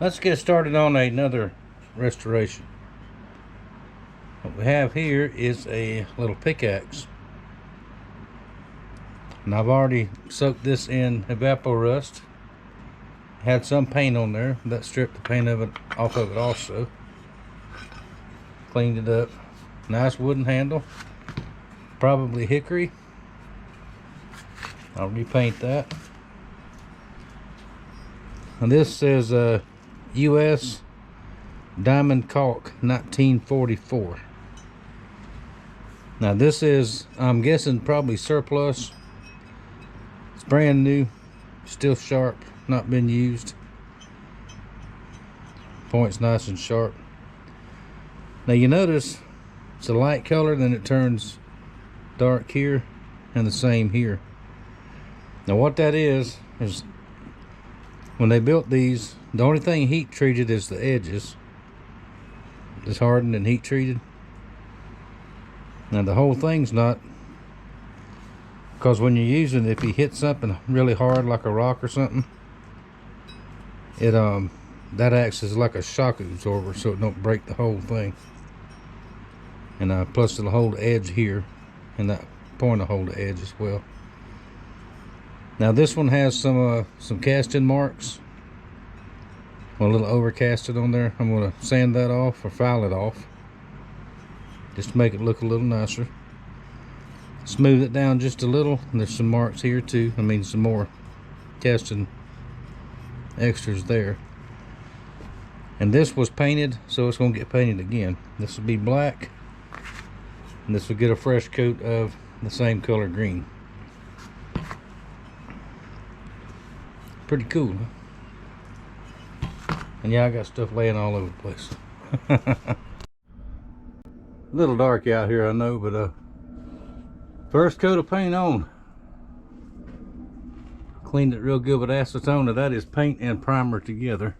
Let's get started on another restoration. What we have here is a little pickaxe. And I've already soaked this in Evapo-Rust. Had some paint on there. That stripped the paint off of it also. Cleaned it up. Nice wooden handle. Probably hickory. I'll repaint that. And this says U.S. Diamond Caulk 1944. Now this is, I'm guessing, probably surplus. It's brand new, still sharp, not been used. Point's nice and sharp. Now you notice it's a light color, then it turns dark here, and the same here. Now what that is when they built these, the only thing heat treated is the edges. It's hardened and heat treated. Now the whole thing's not, because when you're using it, if you hit something really hard like a rock or something, it that acts as like a shock absorber, so it don't break the whole thing. And plus it'll hold the edge here, and that point will hold the edge as well. Now this one has some casting marks, a little overcasted on there. I'm going to sand that off or file it off just to make it look a little nicer. Smooth it down just a little, and there's some marks here too. I mean, some more casting extras there. And this was painted, so it's going to get painted again. This will be black, and this will get a fresh coat of the same color green. Pretty cool, huh? And yeah, I got stuff laying all over the place. A little dark out here, I know, but first coat of paint on. Cleaned it real good with acetone. Now that is paint and primer together.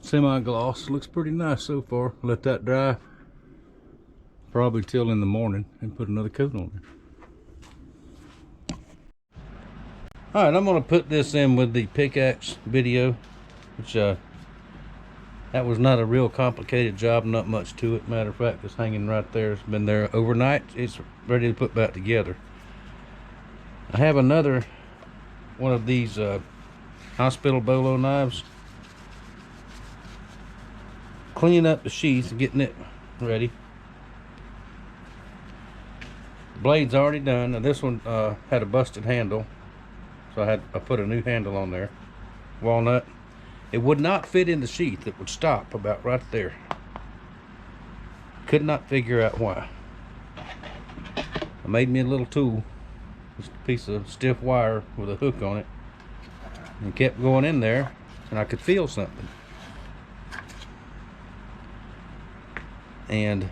Semi-gloss, looks pretty nice so far. Let that dry probably till in the morning and put another coat on there. Alright, I'm going to put this in with the pickaxe video, which that was not a real complicated job, not much to it. Matter of fact, it's hanging right there. It's been there overnight. It's ready to put back together. I have another one of these hospital bolo knives. Cleaning up the sheath, getting it ready. The blade's already done. Now this one had a busted handle. So I put a new handle on there, walnut. It would not fit in the sheath. It would stop about right there. Could not figure out why. I made me a little tool, just a piece of stiff wire with a hook on it, and kept going in there, and I could feel something. And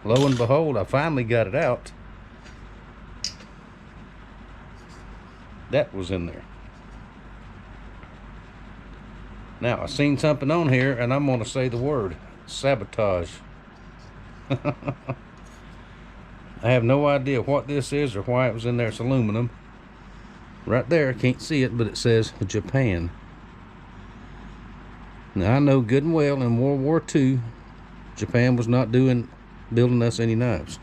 lo and behold, I finally got it out. That was in there. Now I seen something on here, and I'm going to say the word sabotage. I have no idea what this is or why it was in there. It's aluminum. Right there, can't see it, but it says Japan. Now I know good and well in World War II, Japan was not building us any knives.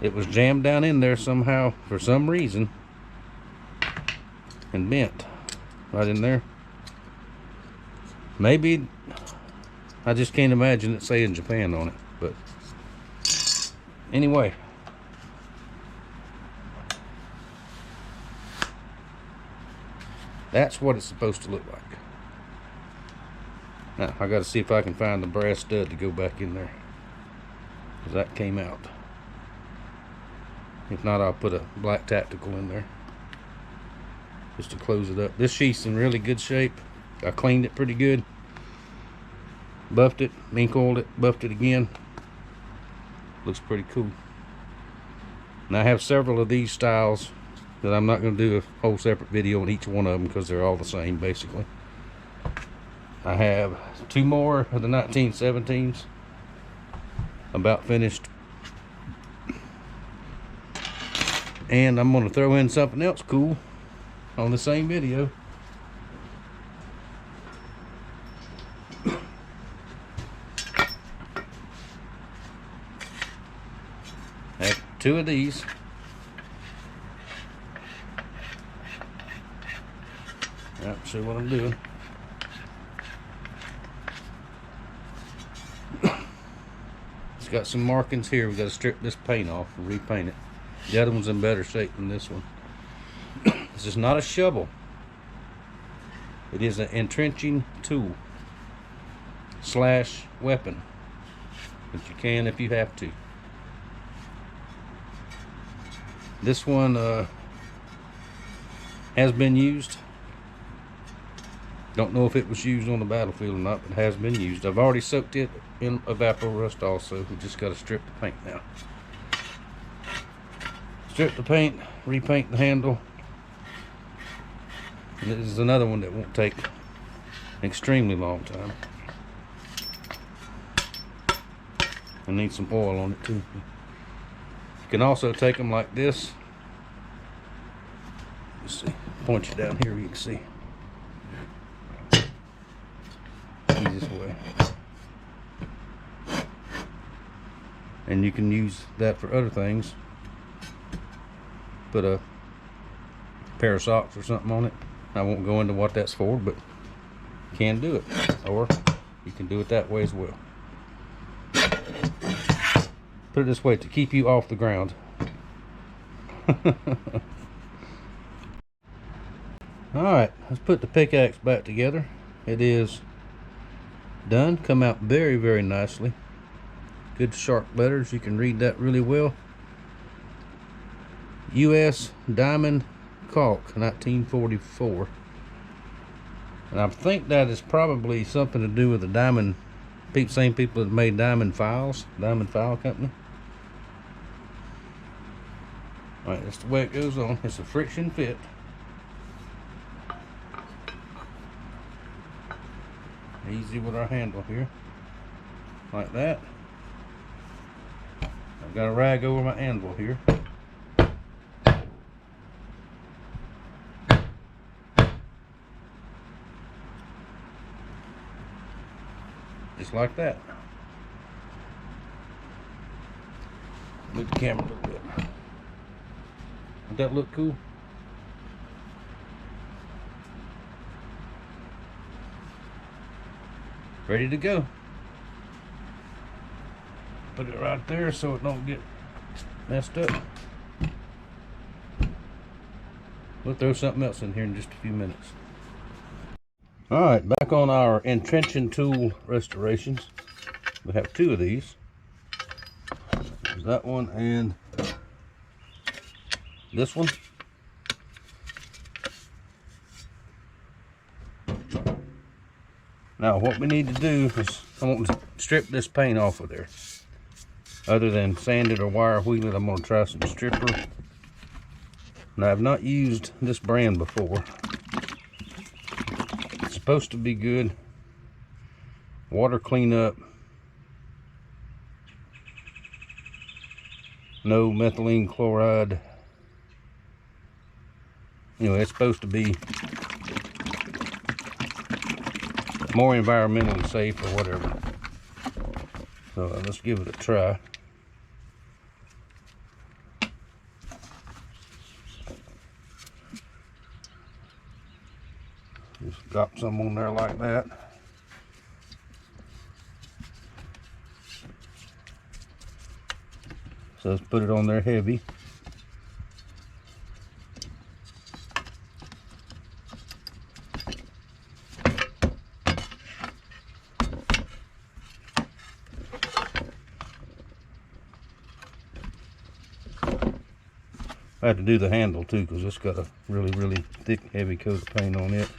It was jammed down in there somehow for some reason and bent right in there. Maybe I just can't imagine it saying Japan on it, but anyway, that's what it's supposed to look like. Now I got to see if I can find the brass stud to go back in there, because that came out. If not, I'll put a black tactical in there just to close it up. This sheath's in really good shape. I cleaned it pretty good, buffed it, mink oiled it, buffed it again. Looks pretty cool. And I have several of these styles that I'm not going to do a whole separate video on each one of them, because they're all the same basically. I have two more of the 1917s about finished, and I'm going to throw in something else cool. on the same video. Have 2 of these. Yep, see what I'm doing. It's got some markings here. We've got to strip this paint off and repaint it. The other one's in better shape than this one. This is not a shovel. It is an entrenching tool / weapon. But you can if you have to. This one has been used. Don't know if it was used on the battlefield or not, but it has been used. I've already soaked it in evapor rust also. We just got to strip the paint now. Strip the paint, repaint the handle. And this is another one that won't take an extremely long time. I need some oil on it too. You can also take them like this. Let's see. Point you down here where you can see. Easiest way. And you can use that for other things. Put a pair of socks or something on it. I won't go into what that's for, but you can do it. Or you can do it that way as well. Put it this way, to keep you off the ground. Alright, let's put the pickaxe back together. It is done. Come out very, very nicely. Good sharp letters. You can read that really well. U.S. Diamond Caulk, 1944. And I think that is probably something to do with the diamond, same people that made diamond files, Diamond File Company. Alright, that's the way it goes on. It's a friction fit. Easy with our handle here. Like that. I've got a rag over my anvil here. Just like that. Move the camera a little bit. Does that look cool? Ready to go. Put it right there so it don't get messed up. We'll throw something else in here in just a few minutes. Alright, back on our entrenching tool restorations. We have 2 of these. There's that one and this one. Now what we need to do is, I want to strip this paint off of there. Other than sand it or wire wheel it, I'm going to try some stripper. Now I've not used this brand before. It's supposed to be good. Water cleanup. No methylene chloride. Anyway, it's supposed to be more environmentally safe or whatever. So let's give it a try. Just drop some on there like that. So let's put it on there heavy. I had to do the handle too because it's got a really, really thick, heavy coat of paint on it.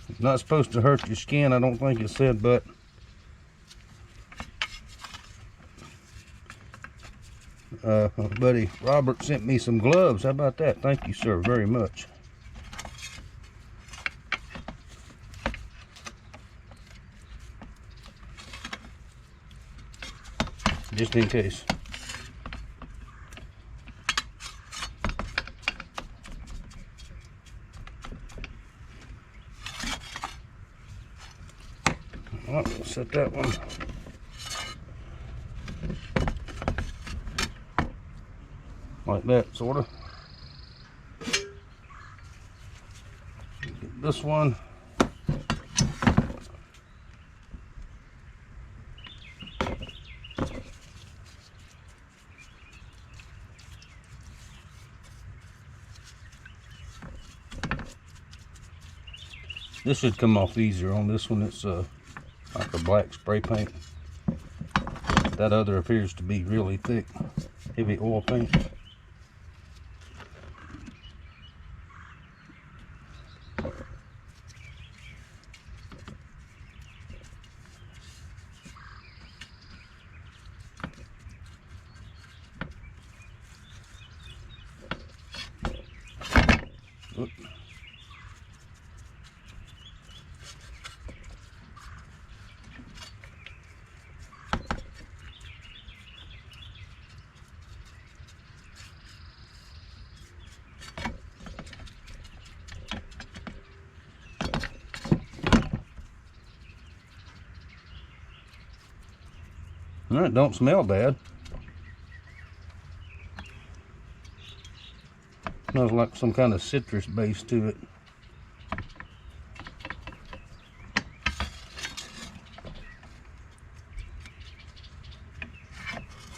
It's not supposed to hurt your skin, I don't think it said, but my buddy Robert sent me some gloves. How about that? Thank you, sir, very much. Just in case. Oh, set that one. Like that, sort of. Get this one. This should come off easier on this one. It's like a black spray paint. That other appears to be really thick, heavy oil paint. Oop. All right, don't smell bad. Smells like some kind of citrus base to it.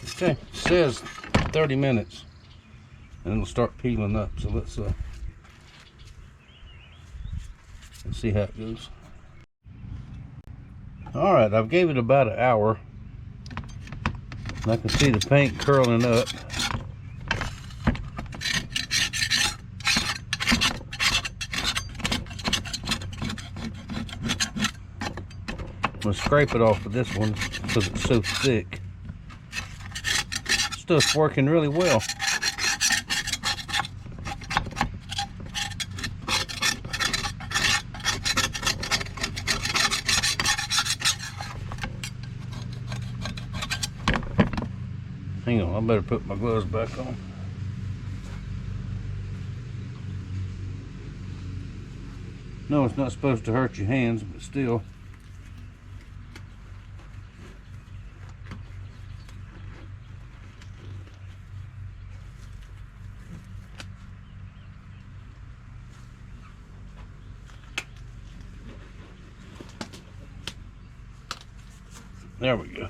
Okay, it says 30 minutes and it'll start peeling up. So let's see how it goes. All right, I've gave it about an hour. I can see the paint curling up. I'm gonna scrape it off of this one because it's so thick. Stuff's working really well. Hang on, I better put my gloves back on. No, it's not supposed to hurt your hands, but still. There we go.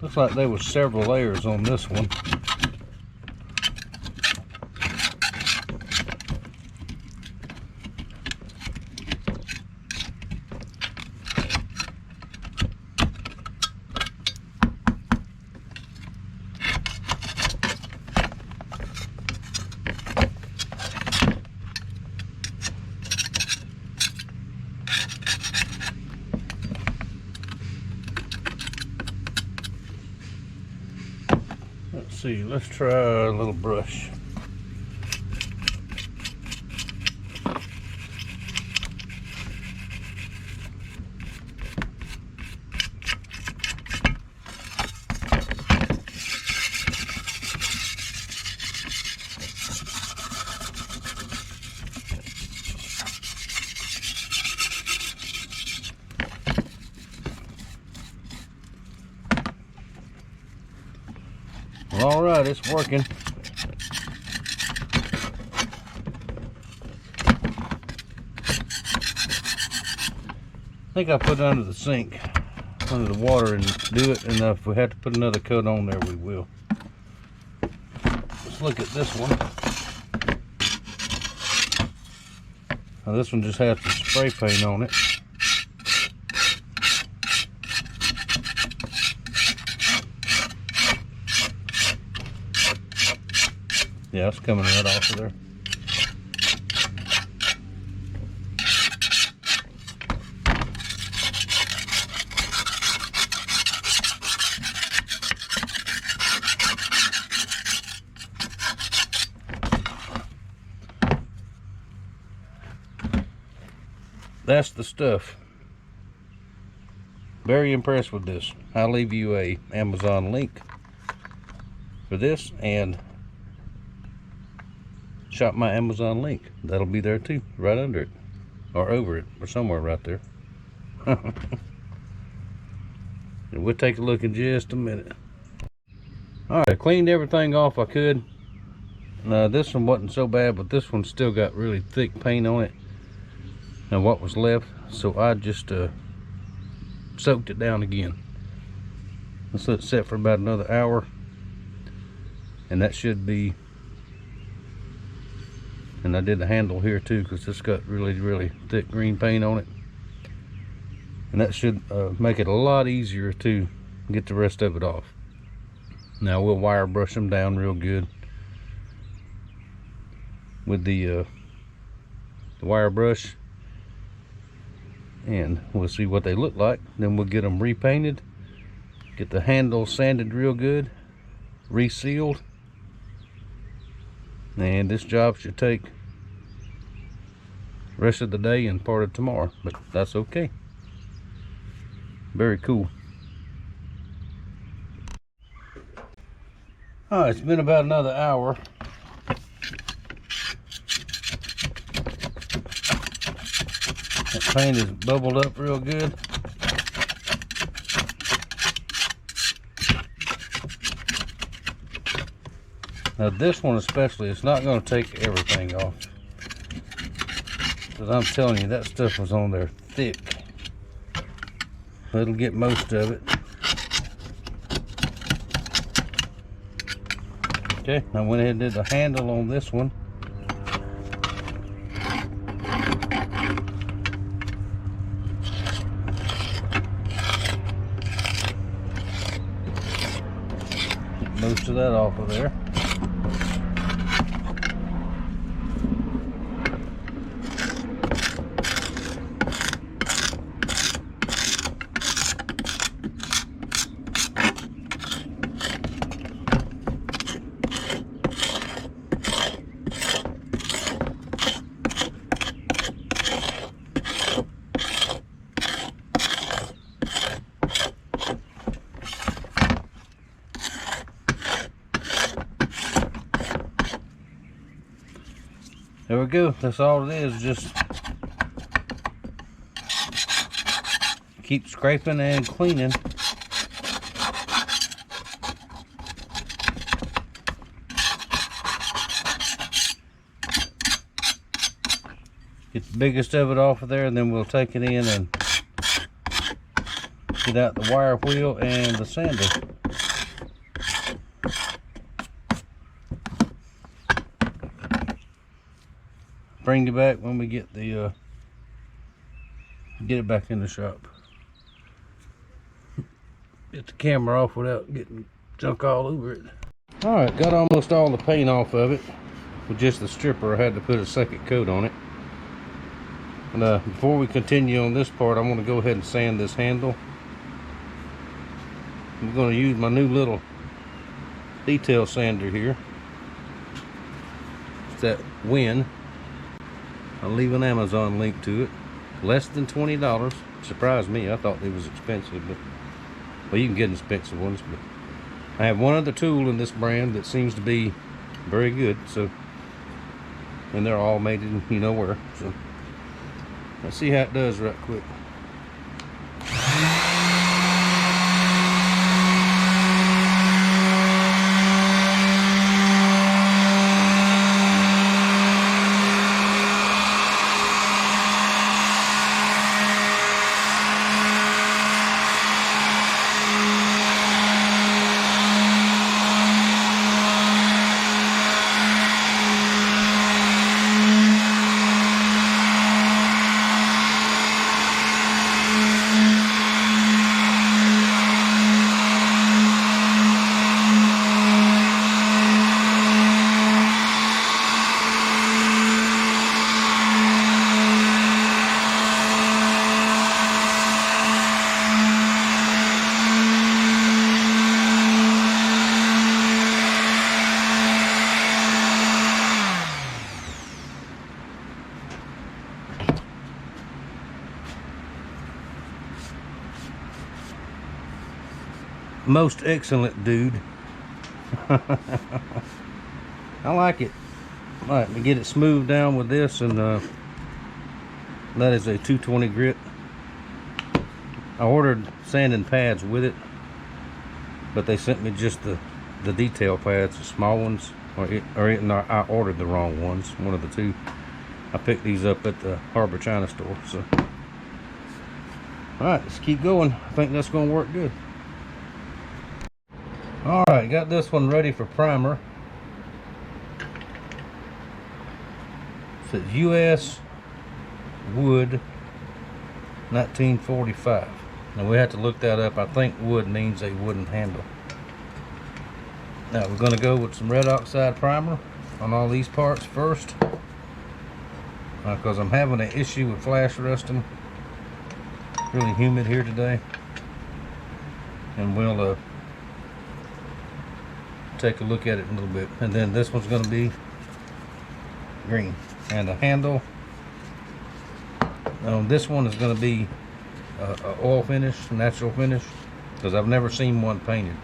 Looks like there was several layers on this one. Let's see, let's try a little brush. All right, it's working. I think I put it under the sink, under the water, and do it. And if we have to put another coat on there, we will. Let's look at this one. Now this one just has the spray paint on it. Yeah, it's coming right off of there. that's the stuff. Very impressed with this. I'll leave you a Amazon link for this, and shop my Amazon link. That'll be there too, right under it, or over it, or somewhere right there. And we'll take a look in just a minute. Alright, I cleaned everything off I could. This one wasn't so bad, but this one still got really thick paint on it and what was left, so I just soaked it down again. Let's let it set for about another hour, and that should be. And I did the handle here too, because it's got really thick green paint on it, and that should make it a lot easier to get the rest of it off. Now we'll wire brush them down real good with the wire brush, and we'll see what they look like. Then we'll get them repainted, get the handle sanded real good, resealed, and this job should take the rest of the day and part of tomorrow, but that's okay. Very cool. All right, it's been about another hour. That paint is bubbled up real good. Now this one especially, it's not going to take everything off, because I'm telling you, that stuff was on there thick. It'll get most of it. Okay, I went ahead and did the handle on this one. Get most of that off of there. There we go. That's all it is. Just keep scraping and cleaning. Get the biggest of it off of there, and then we'll take it in and get out the wire wheel and the sander. Bring it back when we get the get it back in the shop. Get the camera off without getting junk all over it. All right, got almost all the paint off of it. With just the stripper, I had to put a second coat on it. And before we continue on this part, I'm going to go ahead and sand this handle. I'm going to use my new little detail sander here. It's that Win. I'll leave an Amazon link to it. Less than $20. Surprised me. I thought it was expensive, but well, you can get expensive ones. But I have one other tool in this brand that seems to be very good. So, and they're all made in you know where. So let's see how it does right quick. Most excellent dude. I like it. All right, we get it smoothed down with this, and that is a 220 grit. I ordered sanding pads with it, but they sent me just the detail pads, the small ones, no, I ordered the wrong ones, one of the two. I picked these up at the Harbor China store. So, all right, let's keep going. I think that's going to work good. All right, got this one ready for primer. It's U.S. wood 1945. Now we have to look that up. I think wood means a wooden handle. Now we're going to go with some red oxide primer on all these parts first, because I'm having an issue with flash rusting. Really humid here today, and we'll take a look at it in a little bit. And then this one's going to be green, and the handle on this one is going to be a oil finish, natural finish, because I've never seen one painted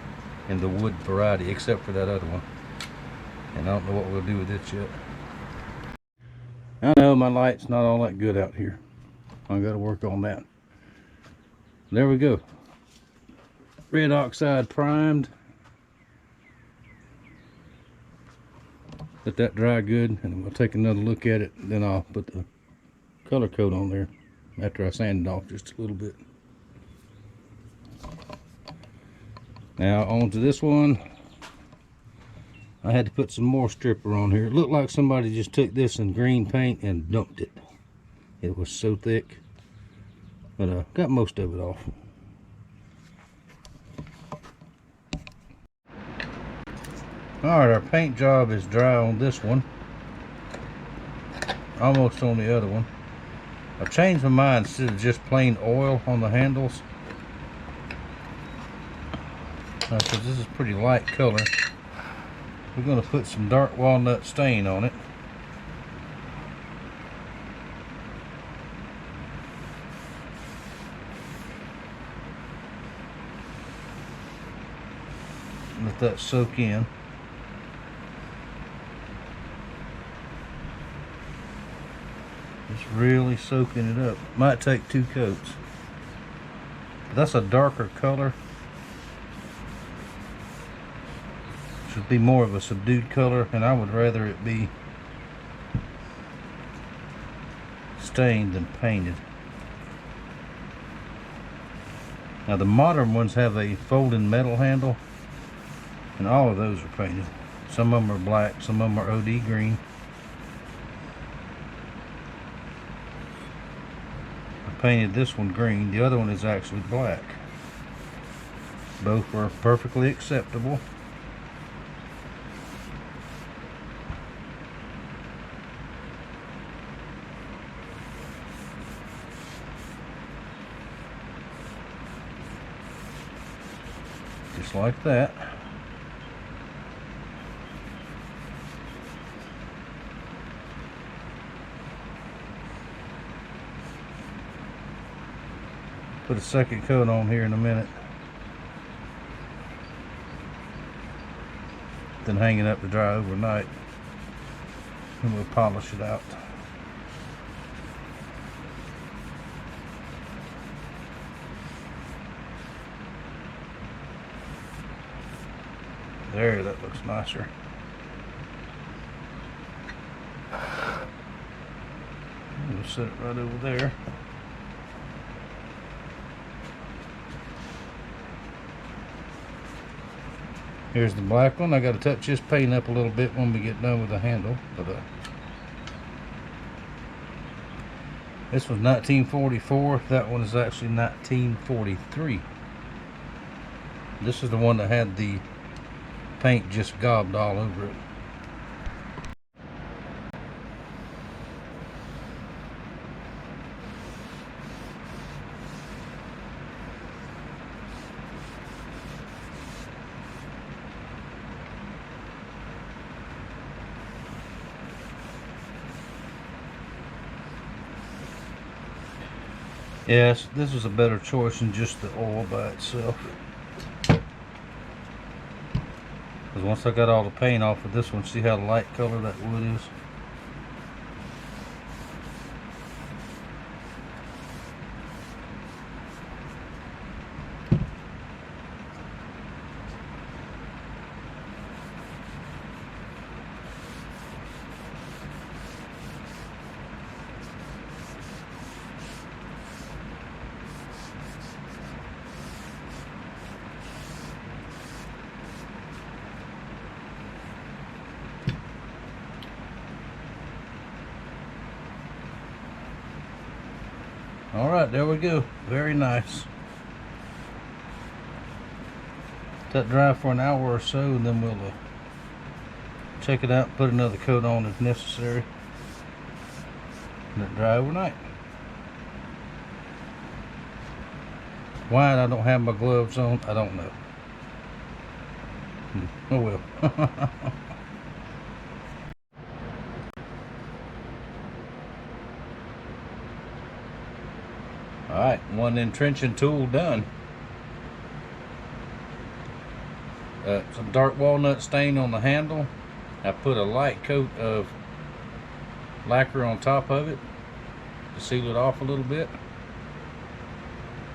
in the wood variety except for that other one, and I don't know what we'll do with it yet. I know my light's not all that good out here. I got to work on that. There we go. Red oxide primed. Let that dry good, and we'll take another look at it, and then I'll put the color coat on there after I sand it off just a little bit. Now on to this one. I had to put some more stripper on here. It looked like somebody just took this in green paint and dumped it. It was so thick, but got most of it off. Alright, our paint job is dry on this one. Almost on the other one. I've changed my mind. Instead of just plain oil on the handles, because this is pretty light color, we're going to put some dark walnut stain on it. Let that soak in. Just really soaking it up. Might take 2 coats. But that's a darker color. Should be more of a subdued color, and I would rather it be stained than painted. Now the modern ones have a folding metal handle, and all of those are painted. Some of them are black, some of them are OD green. I painted this one green, the other one is actually black. Both were perfectly acceptable. Just like that. Put a second coat on here in a minute. Then hang it up to dry overnight, and we'll polish it out. There, that looks nicer. We'll set it right over there. Here's the black one. I got to touch this paint up a little bit when we get done with the handle. But this was 1944. That one is actually 1943. This is the one that had the paint just gobbed all over it. Yes, this was a better choice than just the oil by itself. Because once I got all the paint off of this one, see how light color that wood is? Alright, there we go. Very nice. Let that dry for an hour or so, and then we'll check it out, put another coat on if necessary. Let it dry overnight. Why I don't have my gloves on, I don't know. Oh well. Alright, one entrenching tool done. Some dark walnut stain on the handle. I put a light coat of lacquer on top of it to seal it off a little bit.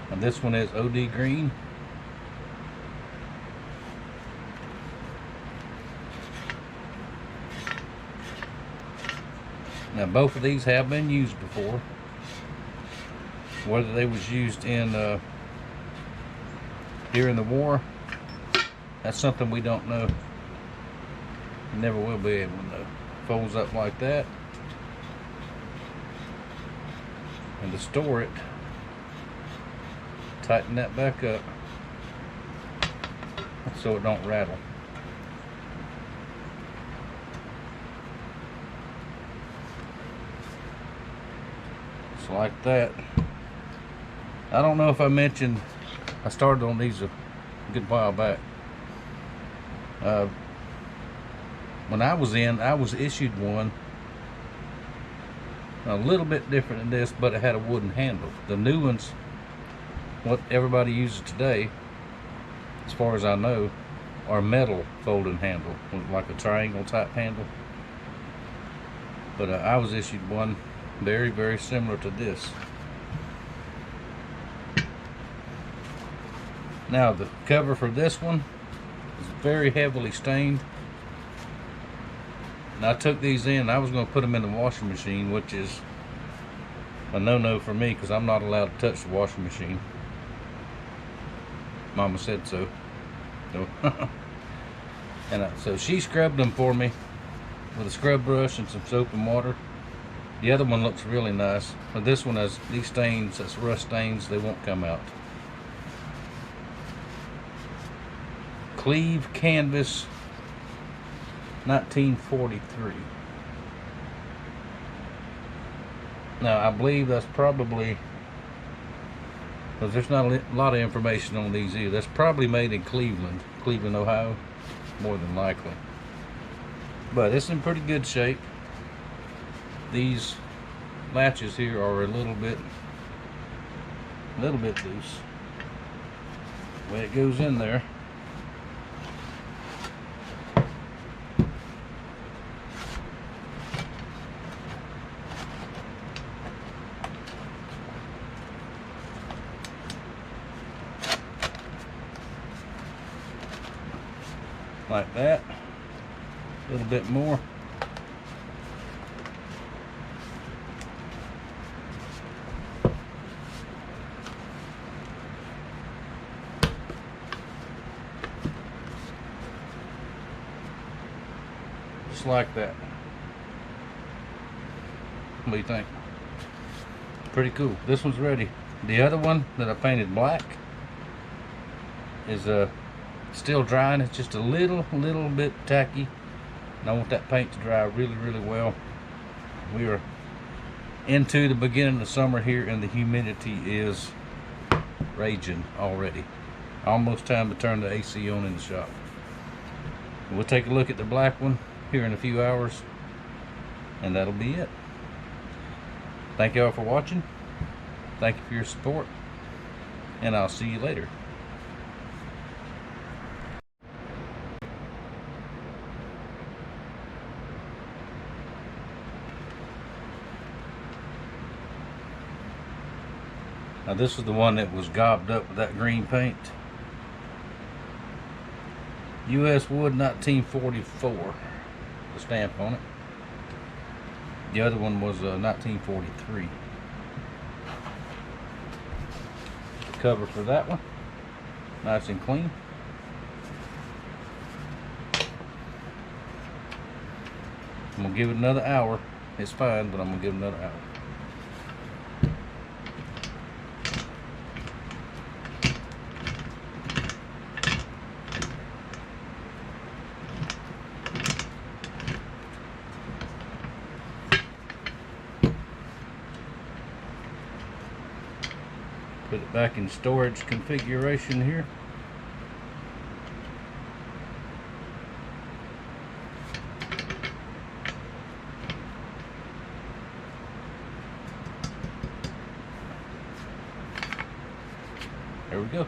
And this one is OD green. Now both of these have been used before. Whether they was used in during the war, that's something we don't know. Never will be able to know. Folds up like that, and to store it, tighten that back up so it don't rattle. Just like that. I don't know if I mentioned I started on these a good while back. When I was issued one a little bit different than this, but it had a wooden handle. The new ones, what everybody uses today, as far as I know, are metal folding handle, like a triangle type handle. But I was issued one very, very similar to this. Now the cover for this one is very heavily stained. And I took these in, I was going to put them in the washing machine, which is a no-no for me because I'm not allowed to touch the washing machine. Mama said so. And so she scrubbed them for me with a scrub brush and some soap and water. The other one looks really nice, but this one has these stains, that's rust stains, they won't come out. Cleve Canvas 1943. Now I believe that's probably, because there's not a lot of information on these either, that's probably made in Cleveland, Ohio, more than likely. But it's in pretty good shape. These latches here are a little bit loose. The way it goes in there. Like that, a little bit more. Just like that. What do you think? Pretty cool. This one's ready. The other one that I painted black is still drying. It's just a little bit tacky, and I want that paint to dry really, really well. We are into the beginning of summer here, and the humidity is raging already. Almost time to turn the AC on in the shop. We'll take a look at the black one here in a few hours, and that'll be it. Thank y'all for watching. Thank you for your support, and I'll see you later. Now this is the one that was gobbed up with that green paint. U.S. Wood 1944, the stamp on it. The other one was 1943. The cover for that one, nice and clean. I'm gonna give it another hour. It's fine, but I'm gonna give it another hour. Put it back in storage configuration here. There we go.